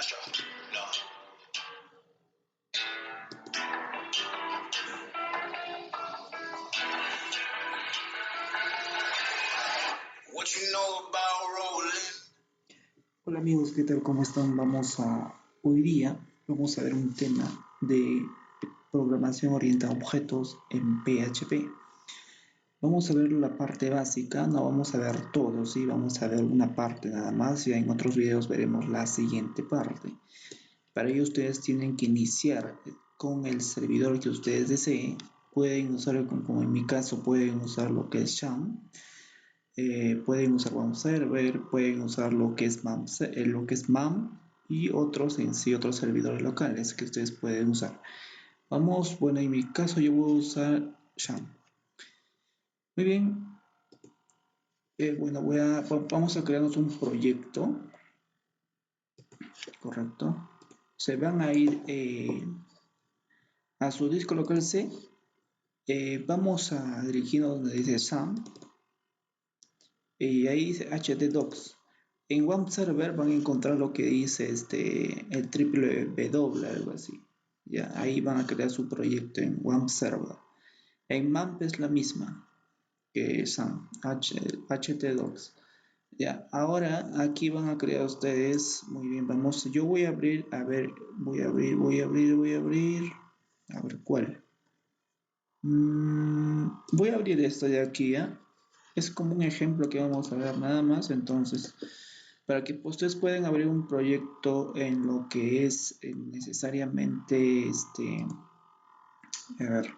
Asha, no. What you know about rolling? Hola amigos, ¿qué tal? ¿Cómo están? Hoy día vamos a ver un tema de programación orientada a objetos en PHP. Vamos a ver la parte básica, no vamos a ver todo, ¿sí? Vamos a ver una parte nada más, ya en otros videos veremos la siguiente parte. Para ello ustedes tienen que iniciar con el servidor que ustedes deseen. Pueden usar, como en mi caso, pueden usar lo que es Sham. Pueden usar WAM Server, pueden usar lo que es MAM y otros en sí, otros servidores locales que ustedes pueden usar. Bueno, en mi caso yo voy a usar Sham. Muy bien, bueno, vamos a crearnos un proyecto, correcto. Se van a ir a su disco local C. Vamos a dirigirnos donde dice SAM y ahí dice htdocs. En WAMP Server van a encontrar lo que dice el www, algo así. Ya, ahí van a crear su proyecto en WAMP Server. En MAMP es la misma que SAM, htdocs. Ya, ahora aquí van a crear ustedes. Muy bien, vamos. Yo voy a abrir, a ver, voy a abrir. A ver cuál. Voy a abrir esto de aquí, ¿ya? Es como un ejemplo que vamos a ver nada más. Entonces, para que ustedes puedan abrir un proyecto en lo que es necesariamente a ver,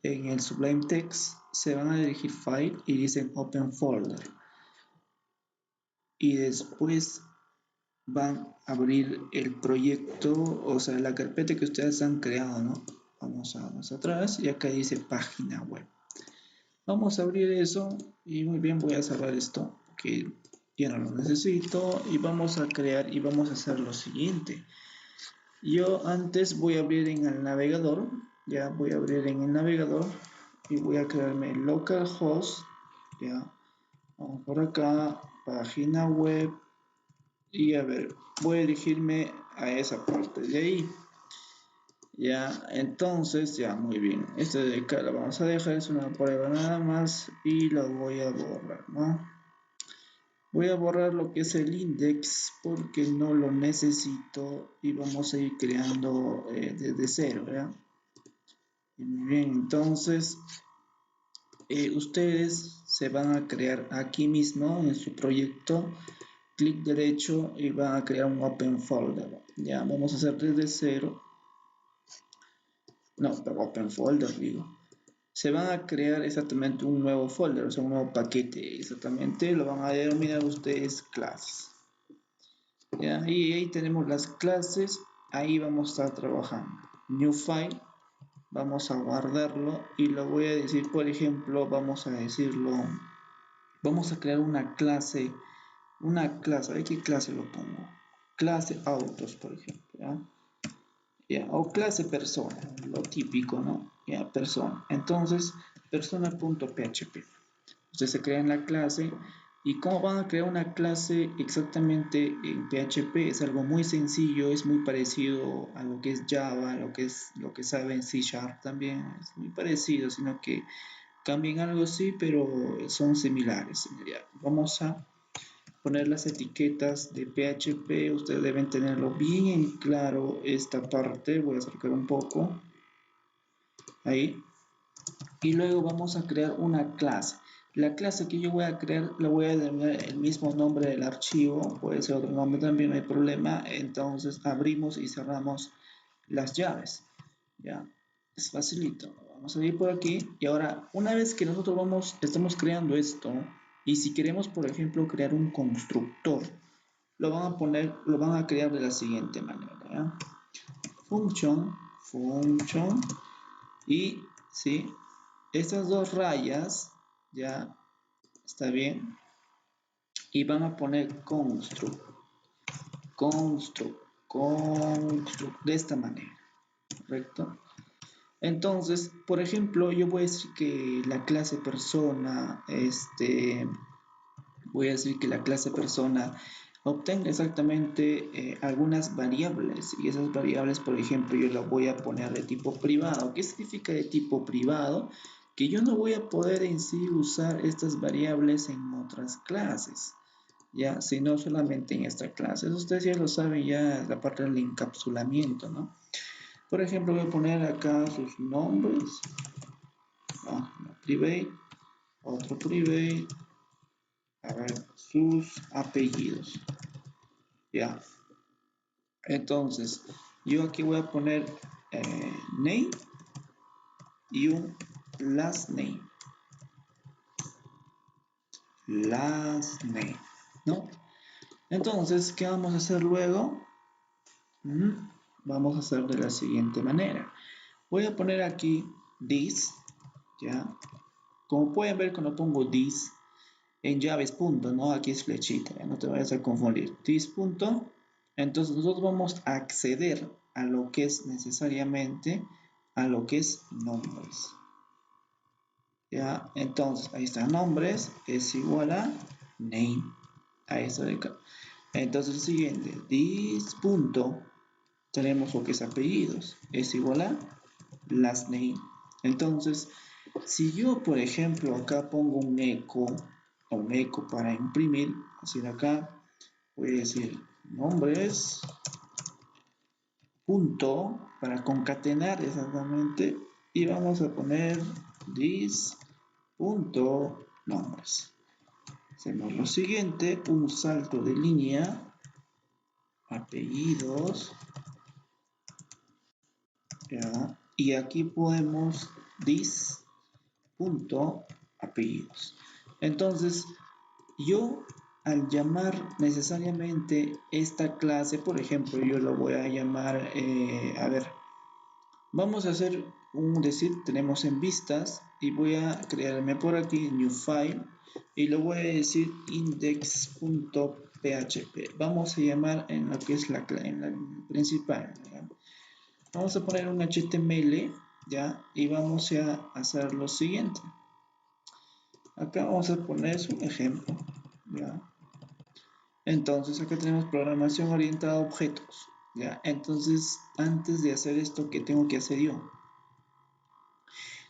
en el Sublime Text se van a dirigir File y dicen Open Folder y después van a abrir el proyecto, o sea, la carpeta que ustedes han creado, ¿no? Vamos a más atrás y acá dice página web. Vamos a abrir eso y muy bien, voy a cerrar esto que ya no lo necesito y vamos a crear y vamos a hacer lo siguiente. Yo antes voy a abrir en el navegador, ya voy a abrir en el navegador y voy a crearme localhost, ya, vamos por acá, página web y a ver, voy a dirigirme a esa parte de ahí. Ya, entonces, ya, muy bien. Este de acá lo vamos a dejar, es una prueba nada más y lo voy a borrar, ¿no? Voy a borrar lo que es el index porque no lo necesito y vamos a ir creando desde cero, ¿ya? Muy bien, entonces ustedes se van a crear aquí mismo en su proyecto, clic derecho y van a crear un open folder. Ya, vamos a hacer desde cero. No, pero open folder digo. Se van a crear exactamente un nuevo folder, o sea, un nuevo paquete, exactamente, lo van a denominar ustedes clases. ¿Ya? Y ahí tenemos las clases, ahí vamos a estar trabajando. New file, vamos a guardarlo y lo voy a decir, por ejemplo, vamos a crear una clase, a ver qué clase lo pongo. Clase autos, por ejemplo, ¿ya? Ya, o clase persona, lo típico, ¿no? Ya, persona. Entonces, persona.php. Ustedes se crean la clase. ¿Y cómo van a crear una clase exactamente en PHP? Es algo muy sencillo, es muy parecido a lo que es Java, a lo que saben C# también. Es muy parecido, sino que cambian algo sí, pero son similares. Ya, vamos a poner las etiquetas de PHP. Ustedes deben tenerlo bien en claro esta parte. Voy a acercar un poco ahí y luego vamos a crear una clase. La clase que yo voy a crear la voy a denominar el mismo nombre del archivo, puede ser otro nombre también, no hay problema. Entonces abrimos y cerramos las llaves, ya, es facilito. Vamos a ir por aquí y ahora una vez que nosotros estamos creando esto y si queremos por ejemplo crear un constructor, lo van a crear de la siguiente manera, ¿ya? Function y sí, estas dos rayas ya está bien y van a poner construct de esta manera, correcto. Entonces, por ejemplo, yo voy a decir que la clase persona obtenga exactamente algunas variables, y esas variables, por ejemplo, yo las voy a poner de tipo privado. ¿Qué significa de tipo privado? Que yo no voy a poder en sí usar estas variables en otras clases, ya, sino solamente en esta clase. Eso ustedes ya lo saben, ya la parte del encapsulamiento, ¿no? Por ejemplo, voy a poner acá sus nombres, private, otro private, a ver, sus apellidos, ya. Entonces, yo aquí voy a poner name y un last name. Last name, ¿no? Entonces, ¿qué vamos a hacer luego? Vamos a hacer de la siguiente manera. Voy a poner aquí this, ¿ya? Como pueden ver, cuando pongo this, en Java es punto, ¿no? Aquí es flechita, ¿ya? No te vayas a confundir. This punto. Entonces nosotros vamos a acceder a lo que es necesariamente a lo que es nombres. ¿Ya? Entonces ahí está, nombres es igual a name. Ahí está de acá. Entonces el siguiente, this punto, tenemos lo que es apellidos, es igual a last name. Entonces, si yo, por ejemplo, acá pongo un eco para imprimir, así de acá, voy a decir nombres, punto, para concatenar exactamente, y vamos a poner this, punto, nombres. Hacemos lo siguiente, un salto de línea, apellidos, ¿ya? Y aquí podemos this, punto, apellidos. Entonces, yo al llamar necesariamente esta clase, por ejemplo, yo lo voy a llamar, a ver, vamos a hacer un decir, tenemos en vistas y voy a crearme por aquí new file y lo voy a decir index.php. Vamos a llamar en lo que es la principal, ¿ya? Vamos a poner un HTML, ¿ya? Y vamos a hacer lo siguiente. Acá vamos a poner un ejemplo, ¿ya? Entonces acá tenemos programación orientada a objetos, ¿ya? Entonces, antes de hacer esto, ¿qué tengo que hacer yo?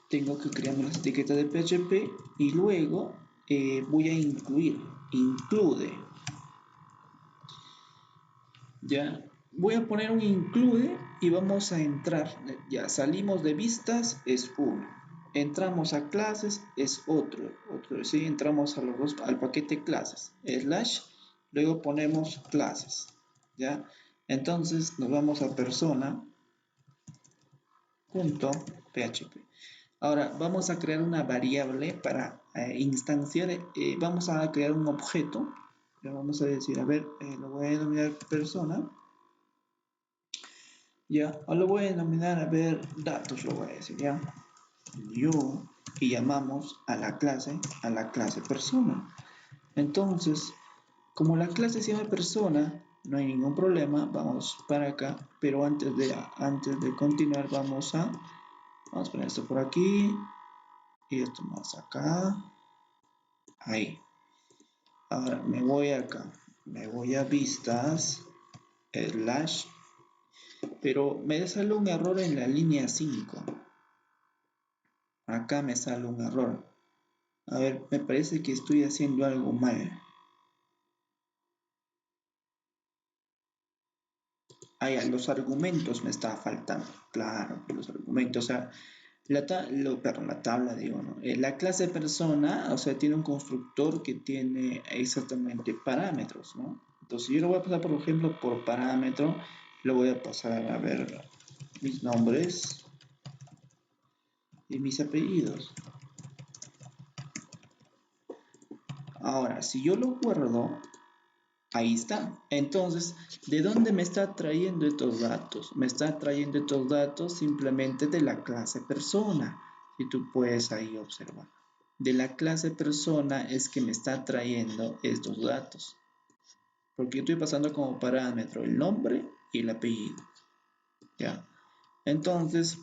Tengo que crear las etiquetas de PHP y luego voy a include, ¿ya? Voy a poner un include y vamos a entrar, ya salimos de vistas, es uno. Entramos a clases, es otro, ¿sí? Entramos a los dos, al paquete clases, slash, luego ponemos clases, ¿ya? Entonces nos vamos a persona.php. Ahora vamos a crear una variable para instanciar, vamos a crear un objeto, le vamos a decir, a ver, lo voy a denominar persona, ya, o lo voy a denominar, a ver, datos, lo voy a decir, ya, yo, y llamamos a la clase persona. Entonces, como la clase se llama persona, no hay ningún problema, vamos para acá, pero antes de continuar vamos a poner esto por aquí, y esto más acá, ahí. Ahora me voy acá, me voy a vistas, slash, pero me sale un error en la línea 5. Acá me sale un error. A ver, me parece que estoy haciendo algo mal. Los argumentos me está faltando. Claro, los argumentos, o sea, la tabla, digo, ¿no? La clase persona, o sea, tiene un constructor que tiene exactamente parámetros, ¿no? Entonces yo lo voy a pasar, por ejemplo, por parámetro, lo voy a pasar a ver mis nombres y mis apellidos. Ahora, si yo lo guardo, ahí está. Entonces, ¿de dónde me está trayendo estos datos? Me está trayendo estos datos simplemente de la clase persona. Si tú puedes ahí observar. De la clase persona es que me está trayendo estos datos. Porque estoy pasando como parámetro el nombre y el apellido. ¿Ya? Entonces,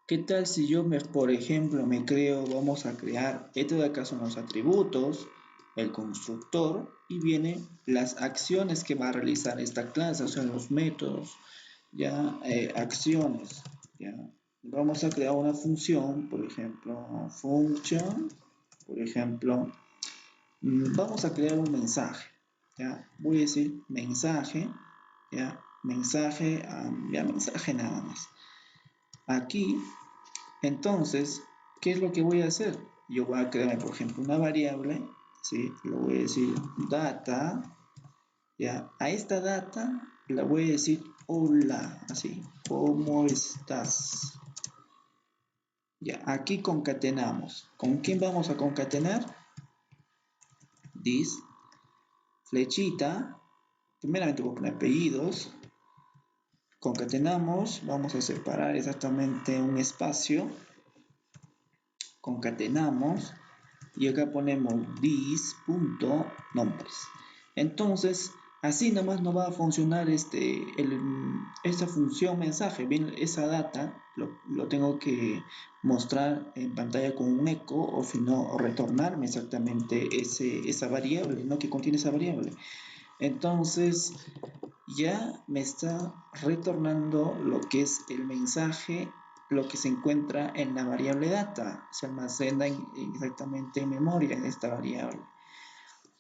¿qué tal si yo, por ejemplo, vamos a crear, estos de acá son los atributos, el constructor y vienen las acciones que va a realizar esta clase, o sea, los métodos, ya, acciones, ya. Vamos a crear una función, por ejemplo, function, por ejemplo, vamos a crear un mensaje, ya. Voy a decir mensaje, ya, mensaje, ya, mensaje nada más. Aquí, entonces, ¿qué es lo que voy a hacer? Yo voy a crear, por ejemplo, una variable, ¿sí? Le voy a decir data, ¿ya? A esta data le voy a decir hola, así, ¿cómo estás? Ya, aquí concatenamos. ¿Con quién vamos a concatenar? This, flechita, primeramente voy a poner apellidos, concatenamos, vamos a separar exactamente un espacio, concatenamos, y acá ponemos this.nombres. Entonces, así nomás no va a funcionar esta función mensaje. Bien, esa data lo tengo que mostrar en pantalla con un eco o si no, o retornarme exactamente esa variable, ¿no? Que contiene esa variable. Entonces, ya me está retornando lo que es el mensaje, lo que se encuentra en la variable data, se almacena exactamente en memoria en esta variable,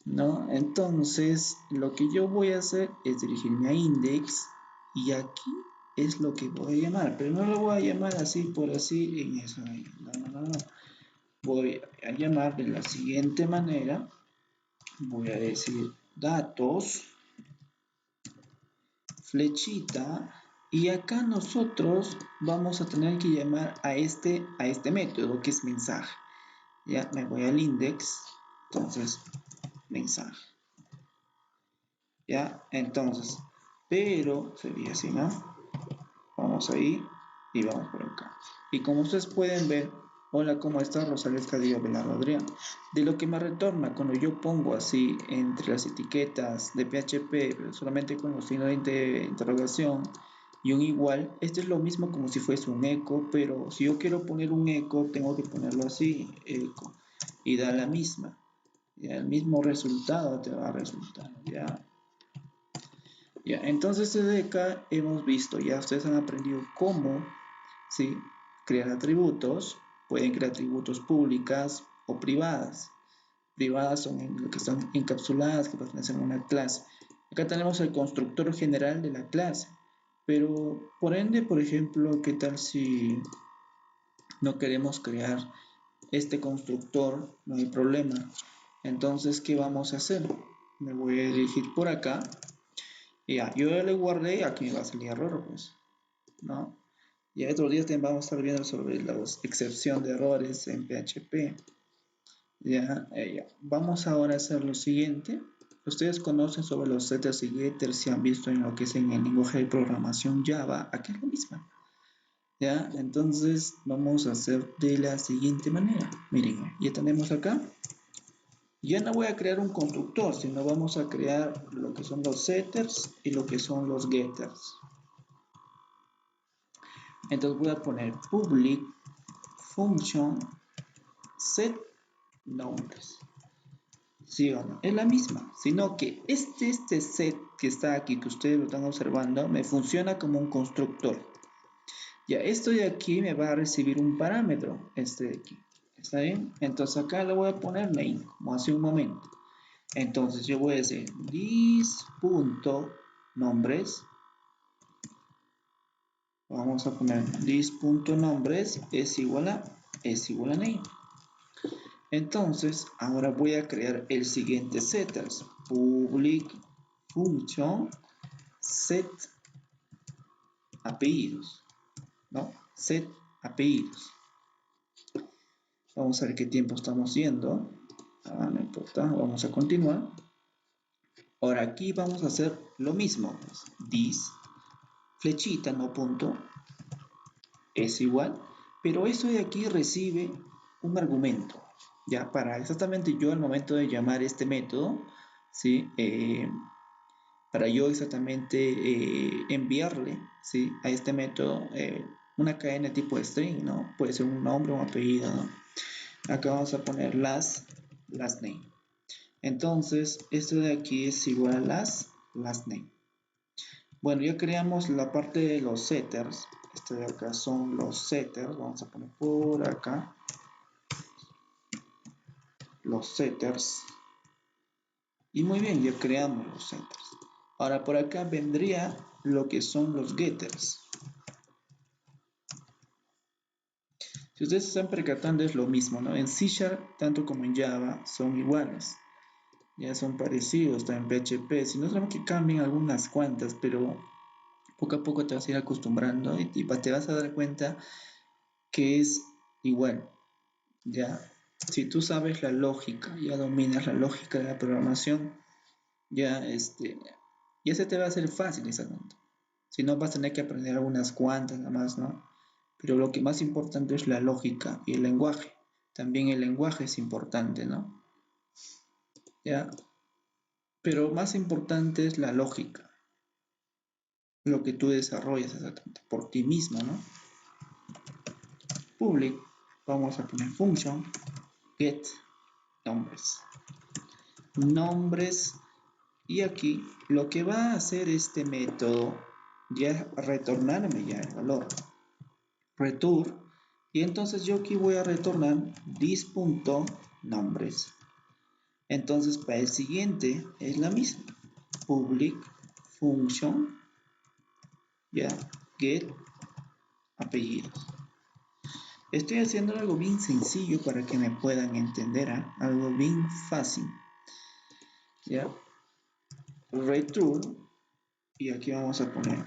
¿no? Entonces, lo que yo voy a hacer es dirigirme a index y aquí es lo que voy a llamar, pero no lo voy a llamar así por así en eso, no. Voy a llamar de la siguiente manera, voy a decir datos, flechita, y acá nosotros vamos a tener que llamar a este método que es mensaje. Ya me voy al index, entonces mensaje. Ya, entonces, pero sería así, ¿no? Vamos ahí y vamos por acá. Y como ustedes pueden ver, hola, ¿cómo está? Rosales Cadillo Velardo Adrián. De lo que me retorna cuando yo pongo así entre las etiquetas de PHP, solamente con los signos de interrogación y un igual, esto es lo mismo como si fuese un eco, pero si yo quiero poner un eco, tengo que ponerlo así, eco, y da la misma. Ya, el mismo resultado te va a resultar, ya. Ya, entonces desde acá hemos visto, ya ustedes han aprendido cómo, ¿sí?, crear atributos. Pueden crear atributos públicas o privadas. Privadas son lo que están encapsuladas, que pertenecen a una clase. Acá tenemos el constructor general de la clase. Pero por ende, por ejemplo, ¿qué tal si no queremos crear este constructor? No hay problema. Entonces, ¿qué vamos a hacer? Me voy a dirigir por acá. Ya, yo ya le guardé, aquí me va a salir error, pues, ¿no? Ya otros días también vamos a estar viendo sobre la excepción de errores en PHP. Ya, vamos ahora a hacer lo siguiente. Ustedes conocen sobre los setters y getters, si han visto en lo que es en el lenguaje de programación Java, aquí es lo mismo. Ya, entonces vamos a hacer de la siguiente manera. Miren, ya tenemos acá. Ya no voy a crear un constructor, sino vamos a crear lo que son los setters y lo que son los getters. Entonces voy a poner public function set nombres. ¿Sí o no? Es la misma, sino que este set que está aquí, que ustedes lo están observando, me funciona como un constructor. Ya, esto de aquí me va a recibir un parámetro, este de aquí. ¿Está bien? Entonces acá le voy a poner name, como hace un momento. Entonces yo voy a decir this.nombres. Vamos a poner this.nombres es igual a name. Entonces, ahora voy a crear el siguiente setters. Public function set apellidos, ¿no? Set apellidos. Vamos a ver qué tiempo estamos yendo. No importa, vamos a continuar. Ahora aquí vamos a hacer lo mismo. This, flechita, no punto, es igual. Pero eso de aquí recibe un argumento. Ya, para exactamente yo al momento de llamar este método, ¿sí? Para yo exactamente enviarle, ¿sí?, a este método una cadena tipo string, ¿no? Puede ser un nombre o un apellido, ¿no? Acá vamos a poner last name. Entonces, esto de aquí es igual a last name. Bueno, ya creamos la parte de los setters. Este de acá son los setters. Vamos a poner por acá los setters. Y muy bien, ya creamos los setters. Ahora por acá vendría lo que son los getters. Si ustedes se están percatando es lo mismo, ¿no? En C#, tanto como en Java, son iguales. Ya son parecidos, también en PHP. Si no, solamente que cambien algunas cuantas, pero poco a poco te vas a ir acostumbrando y te vas a dar cuenta que es igual. Ya, si tú sabes la lógica, ya dominas la lógica de la programación, ya ya se te va a hacer fácil ese asunto. Si no, vas a tener que aprender algunas cuantas nada más, ¿no? Pero lo que más importante es la lógica y el lenguaje. También el lenguaje es importante, ¿no? Ya, pero más importante es la lógica, lo que tú desarrollas exactamente por ti mismo, ¿no? Public, vamos a poner function get nombres. Nombres, y aquí lo que va a hacer este método ya es retornarme ya el valor return, y entonces yo aquí voy a retornar this.nombres. Entonces para el siguiente es la misma, public function ya get apellidos. Estoy haciendo algo bien sencillo para que me puedan entender, ¿eh? Algo bien fácil. Ya, return, y aquí vamos a poner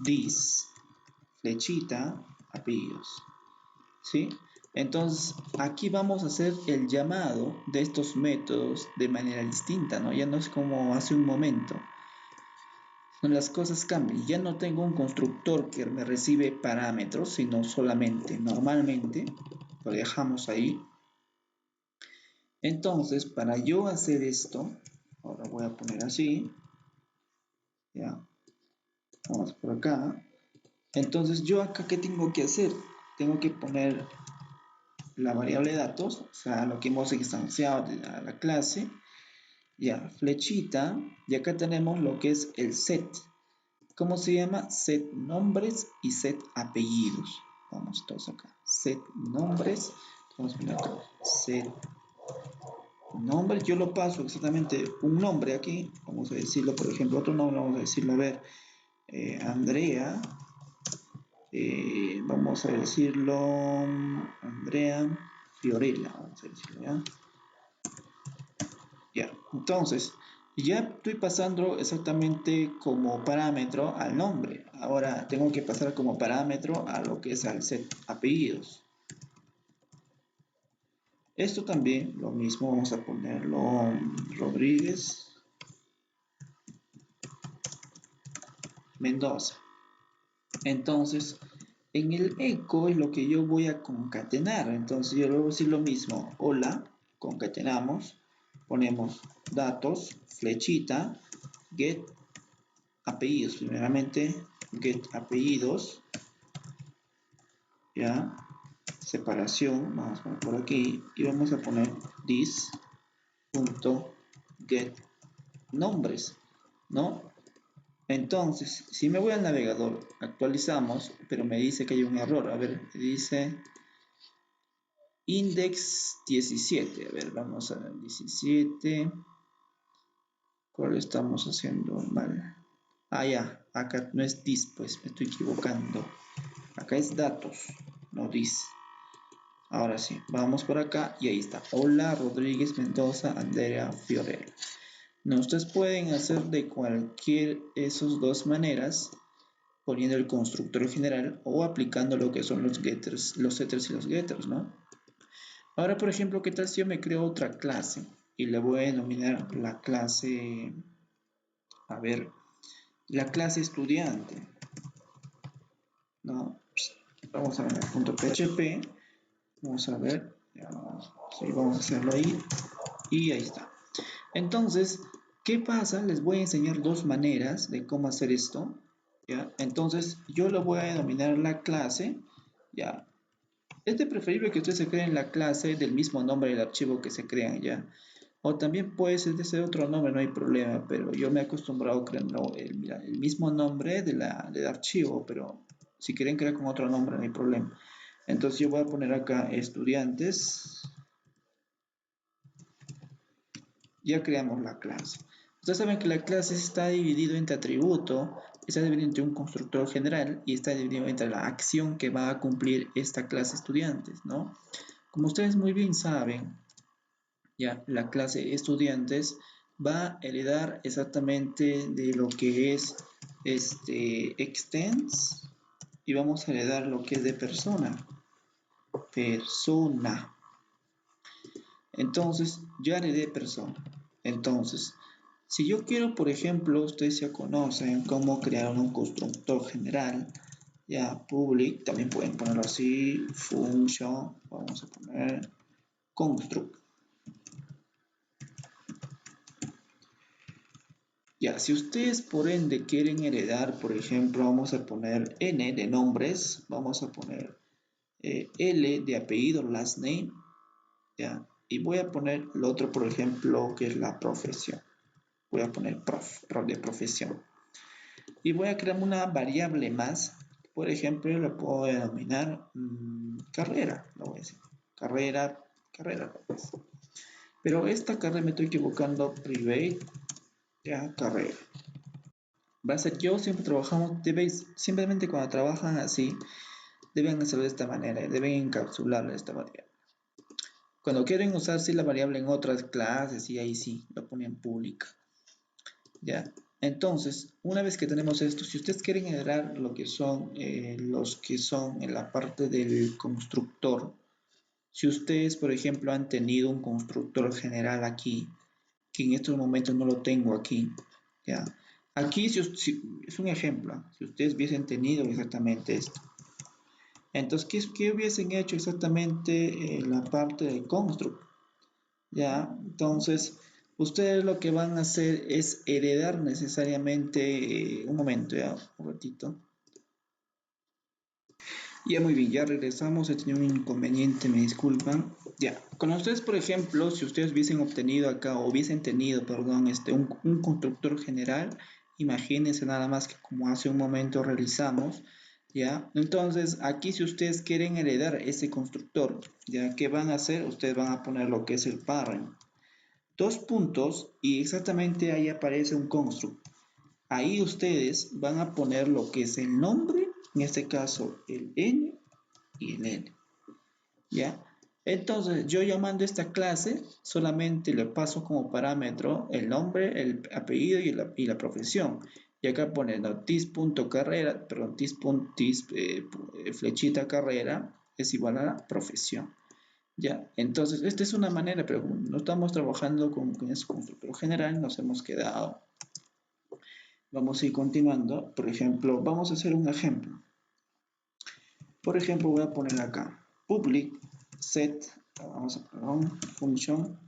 this, flechita, apellidos. ¿Sí? Entonces, aquí vamos a hacer el llamado de estos métodos de manera distinta, ¿no? Ya no es como hace un momento. Las cosas cambian. Ya no tengo un constructor que me recibe parámetros, sino solamente, normalmente, lo dejamos ahí. Entonces, para yo hacer esto, ahora voy a poner así, ya, vamos por acá. Entonces, yo acá, ¿qué tengo que hacer? Tengo que poner la variable datos, o sea, lo que hemos instanciado de la clase, ya, flechita, y acá tenemos lo que es el set. ¿Cómo se llama? Set nombres y set apellidos. Vamos todos acá. Set nombres, vamos a poner acá, set nombres, yo lo paso exactamente un nombre aquí, vamos a decirlo, por ejemplo, otro nombre, vamos a decirlo, a ver, Andrea, vamos a decirlo, Andrea Fiorella, vamos a decirlo, ¿ya? Ya, entonces, ya estoy pasando exactamente como parámetro al nombre. Ahora tengo que pasar como parámetro a lo que es al set apellidos. Esto también, lo mismo, vamos a ponerlo Rodríguez Mendoza. Entonces, en el eco es lo que yo voy a concatenar. Entonces, yo le voy a decir lo mismo. Hola, concatenamos, ponemos datos, flechita, get apellidos. Primeramente, get apellidos, ya, separación, vamos a poner por aquí, y vamos a poner this.get nombres, ¿no? Entonces, si me voy al navegador, actualizamos, pero me dice que hay un error. A ver, dice index 17. A ver, vamos a ver, 17. ¿Cuál estamos haciendo mal? Ah, ya, acá no es this, pues me estoy equivocando. Acá es datos, no this. Ahora sí, vamos por acá y ahí está. Hola, Rodríguez Mendoza, Andrea Fiorella. No, ustedes pueden hacer de cualquier de esas dos maneras, poniendo el constructor general o aplicando lo que son los getters, los setters y los getters, ¿no? Ahora, por ejemplo, ¿qué tal si yo me creo otra clase y le voy a denominar la clase, a ver, la clase estudiante, ¿no? Vamos a ver el punto PHP, vamos a ver, sí, vamos a hacerlo ahí y ahí está. Entonces, ¿qué pasa? Les voy a enseñar dos maneras de cómo hacer esto, ¿ya? Entonces, yo lo voy a denominar la clase, ¿ya? Es de preferible que ustedes se creen la clase del mismo nombre del archivo que se crean, ¿ya? O también puede ser de ese otro nombre, no hay problema, pero yo me he acostumbrado a crear el mismo nombre del archivo, pero si quieren crear con otro nombre, no hay problema. Entonces yo voy a poner acá estudiantes. Ya creamos la clase. Ustedes saben que la clase está dividida entre atributo, está dividido entre un constructor general y está dividido entre la acción que va a cumplir esta clase estudiantes, ¿no? Como ustedes muy bien saben, ya la clase estudiantes va a heredar exactamente de lo que es extends y vamos a heredar lo que es de persona. Persona. Entonces, ya heredé persona. Entonces, si yo quiero, por ejemplo, ustedes ya conocen cómo crear un constructor general, ya public, también pueden ponerlo así, function, vamos a poner construct. Ya, si ustedes por ende quieren heredar, por ejemplo, vamos a poner n de nombres, vamos a poner l de apellido, last name, ya, y voy a poner lo otro, por ejemplo, que es la profesión. Voy a poner prof de profesión. Y voy a crear una variable más. Por ejemplo, lo puedo denominar carrera, lo voy a decir. Carrera. Pero esta carrera me estoy equivocando, private, ya, carrera. Va a ser yo, siempre trabajamos, simplemente cuando trabajan así, deben hacerlo de esta manera, deben encapsularlo de esta manera. Cuando quieren usar sí la variable en otras clases, y ahí sí, lo ponen pública. ¿Ya? Entonces, una vez que tenemos esto, si ustedes quieren heredar lo que son los que son en la parte del constructor, si ustedes, por ejemplo, han tenido un constructor general aquí, que en estos momentos no lo tengo aquí, ¿ya? Aquí si, es un ejemplo, si ustedes hubiesen tenido exactamente esto. Entonces, ¿qué hubiesen hecho exactamente en la parte del construct? ¿Ya? Entonces, ustedes lo que van a hacer es heredar necesariamente, un momento, ya, un ratito. Ya muy bien, ya regresamos, he tenido un inconveniente, me disculpan. Ya, con ustedes, por ejemplo, si ustedes hubiesen obtenido acá, o hubiesen tenido, perdón, un constructor general, imagínense nada más que como hace un momento realizamos, ¿ya? Entonces, aquí si ustedes quieren heredar ese constructor, ¿ya? ¿Qué van a hacer? Ustedes van a poner lo que es el parent. Dos puntos y exactamente ahí aparece un construct. Ahí ustedes van a poner lo que es el nombre, en este caso el n y el n. ¿Ya? Entonces yo llamando esta clase solamente le paso como parámetro el nombre, el apellido y la profesión. Y acá poniendo tis.carrera, perdón, flechita carrera es igual a la profesión. Ya, entonces esta es una manera, pero como no estamos trabajando con ese constructor general, nos hemos quedado. Vamos a ir continuando. Por ejemplo, vamos a hacer un ejemplo. Por ejemplo, voy a poner acá public set, vamos a poner function,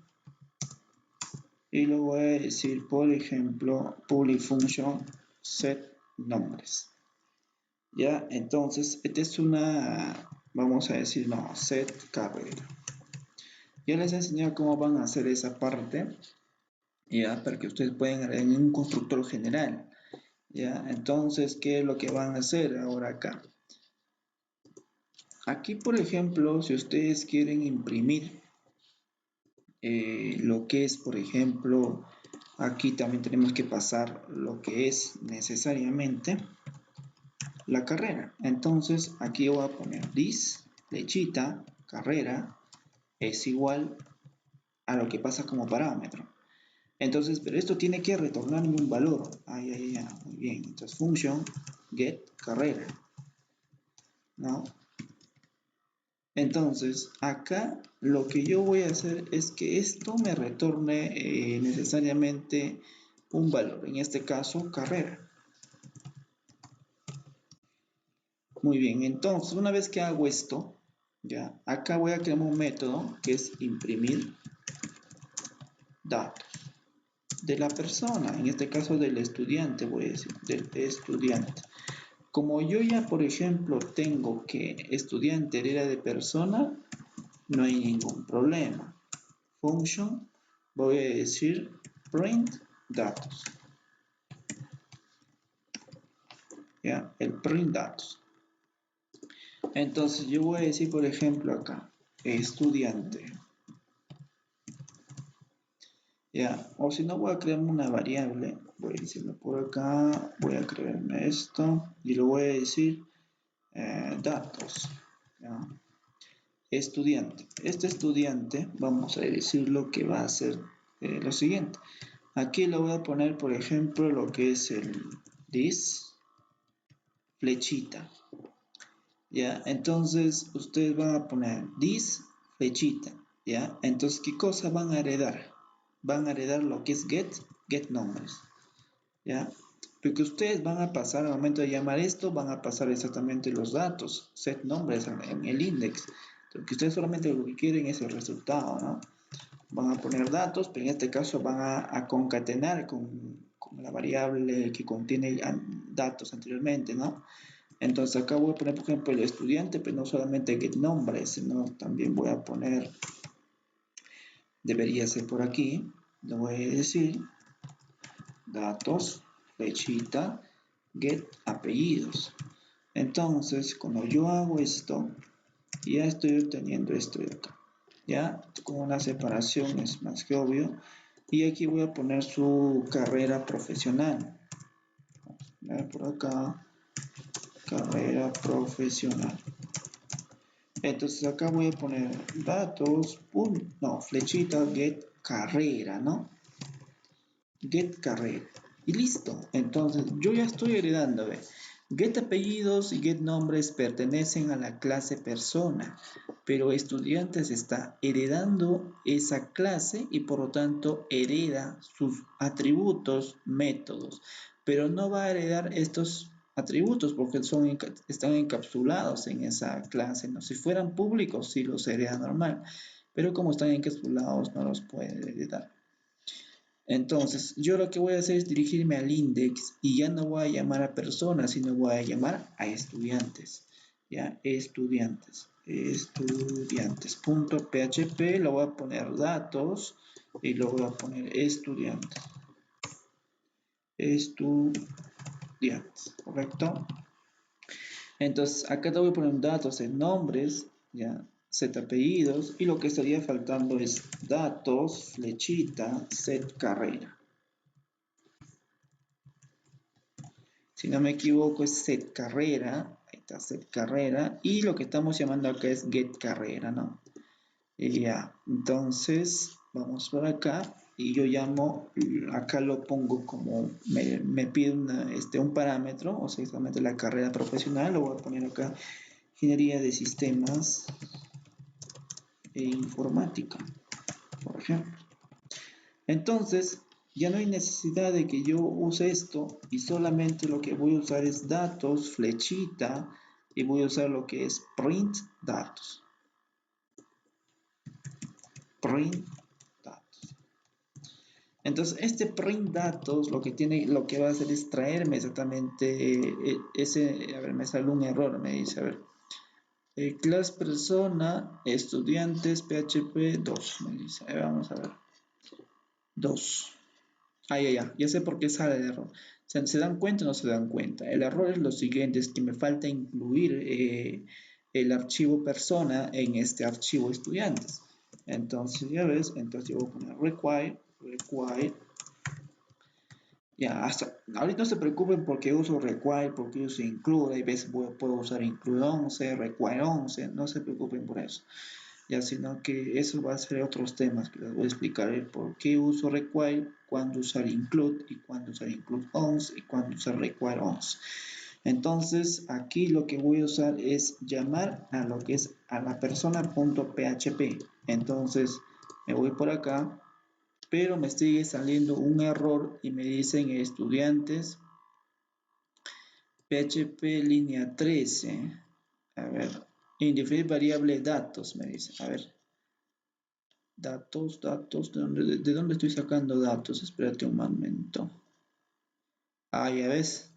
y lo voy a decir, por ejemplo, public function set nombres. Ya, entonces, esta es una, vamos a decir, no, set carrera. Ya les he enseñado cómo van a hacer esa parte, ya, para que ustedes puedan agregar en un constructor general. Ya, entonces, ¿qué es lo que van a hacer ahora acá? Aquí, por ejemplo, si ustedes quieren imprimir lo que es, por ejemplo, aquí también tenemos que pasar lo que es necesariamente la carrera. Entonces, aquí voy a poner this, flechita, carrera, es igual a lo que pasa como parámetro. Entonces, pero esto tiene que retornarme un valor. Muy bien. Entonces, function get carrera, ¿no? Entonces, acá lo que yo voy a hacer es que esto me retorne necesariamente un valor, en este caso carrera. Muy bien, entonces una vez que hago esto, ya, acá voy a crear un método que es imprimir datos de la persona, en este caso del estudiante, voy a decir, del estudiante. Como yo ya, por ejemplo, tengo que estudiante hereda de persona, no hay ningún problema. Function voy a decir print datos. Ya, el print datos. Entonces yo voy a decir, por ejemplo, acá, estudiante. Ya, o si no voy a crear una variable, voy a decirlo por acá, voy a crearme esto y lo voy a decir datos. ¿Ya? Estudiante. Este estudiante, vamos a decirlo que va a hacer lo siguiente. Aquí le voy a poner, por ejemplo, lo que es el this, flechita. ¿Ya? Entonces, ustedes van a poner this, flechita. ¿Ya? Entonces, ¿qué cosa van a heredar? Van a heredar lo que es get nombres. ¿Ya? Porque ustedes van a pasar, al momento de llamar esto, van a pasar exactamente los datos, set nombres en el index. Porque ustedes solamente lo que quieren es el resultado, ¿no? Van a poner datos, pero en este caso van a concatenar con la variable que contiene datos anteriormente, ¿no? Entonces acá voy a poner, por ejemplo, el estudiante, pero no solamente get nombre, sino también voy a poner, debería ser por aquí, le voy a decir datos, flechita, get apellidos. Entonces, cuando yo hago esto, ya estoy obteniendo esto de acá. Ya, con una separación es más que obvio. Y aquí voy a poner su carrera profesional. Vamos a poner por acá, carrera profesional. Entonces acá voy a poner datos, no, flechita, get carrera, ¿no? Get carrera. Y listo. Entonces yo ya estoy heredando, ¿ve? Get apellidos y get nombres pertenecen a la clase persona, pero estudiantes está heredando esa clase y por lo tanto hereda sus atributos, métodos, pero no va a heredar estos atributos porque están encapsulados en esa clase, ¿no? Si fueran públicos sí los hereda normal, pero como están encapsulados no los puede heredar. Entonces, yo lo que voy a hacer es dirigirme al index y ya no voy a llamar a personas, sino voy a llamar a estudiantes. ¿Ya? Estudiantes. Estudiantes.php, lo voy a poner datos y lo voy a poner estudiantes. Estudiantes, ¿correcto? Entonces, acá te voy a poner datos en nombres, ¿ya? Set apellidos y lo que estaría faltando es datos, flechita, set carrera. Si no me equivoco es set carrera, ahí está set carrera, y lo que estamos llamando acá es get carrera, ¿no? Y ya, entonces vamos por acá y yo llamo, acá lo pongo como, me pide un parámetro, o sea, exactamente la carrera profesional, lo voy a poner acá, ingeniería de sistemas e informática, por ejemplo. Entonces, ya no hay necesidad de que yo use esto y solamente lo que voy a usar es datos, flechita, y voy a usar lo que es print datos. Print datos. Entonces, este print datos lo que va a hacer es traerme exactamente ese, a ver, me sale un error, me dice, a ver, class persona, estudiantes, PHP 2, me dice, vamos a ver, 2. Ya sé por qué sale el error. ¿Se dan cuenta o no se dan cuenta? El error es lo siguiente, es que me falta incluir el archivo persona en este archivo estudiantes. Entonces, ya ves, entonces yo voy a poner require. Ya, hasta ahorita no se preocupen porque uso require, porque uso include, y ves, puedo usar include 11, require 11, no se preocupen por eso. Ya, sino que eso va a ser otros temas que les voy a explicar el por qué uso require, cuándo usar include y cuándo usar include once y cuándo usar require once. Entonces aquí lo que voy a usar es llamar a lo que es a la persona.php. Entonces me voy por acá, pero me sigue saliendo un error y me dicen estudiantes PHP línea 13. A ver, indefinir variable datos, me dice. A ver, datos, ¿de dónde estoy sacando datos? Espérate un momento. Ya ves,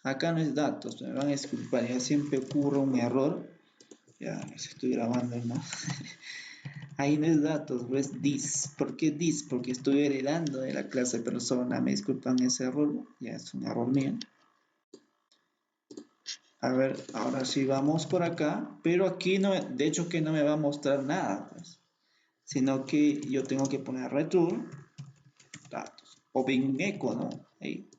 acá no es datos, me van a disculpar, ya siempre ocurre un error. Ya estoy grabando, ¿no? Ahí no es datos, es this. ¿Por qué this? Porque estoy heredando de la clase persona. Me disculpan ese error, ya es un error mío. A ver, ahora sí vamos por acá, pero aquí no, de hecho que no me va a mostrar nada, pues, sino que yo tengo que poner return datos o bien eco, ¿no? Ahí.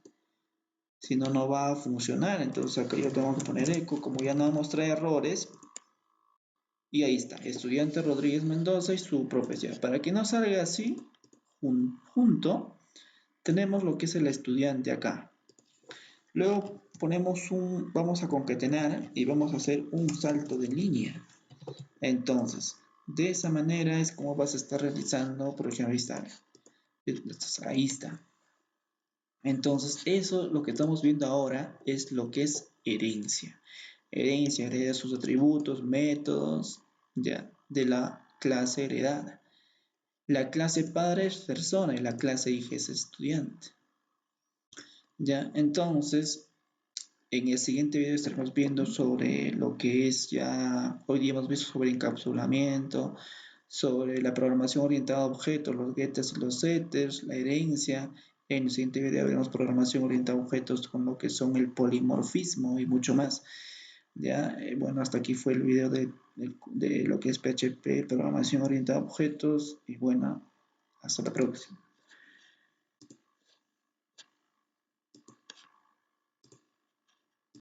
Si no, no va a funcionar. Entonces acá yo tengo que poner eco, como ya no mostra errores. Y ahí está, estudiante Rodríguez Mendoza y su profesión. Para que no salga así, junto, tenemos lo que es el estudiante acá. Luego vamos a concatenar y vamos a hacer un salto de línea. Entonces, de esa manera es como vas a estar realizando, por ejemplo, ahí está. Entonces, eso lo que estamos viendo ahora es lo que es herencia. Herencia hereda sus atributos, métodos, ya, de la clase heredada. La clase padre es persona y la clase hija es estudiante. Ya, entonces, en el siguiente video estaremos viendo sobre lo que es ya, hoy día hemos visto sobre encapsulamiento, sobre la programación orientada a objetos, los getters y los setters, la herencia. En el siguiente video veremos programación orientada a objetos con lo que son el polimorfismo y mucho más. Ya, bueno, hasta aquí fue el video de lo que es PHP, programación orientada a objetos, y bueno, hasta la próxima.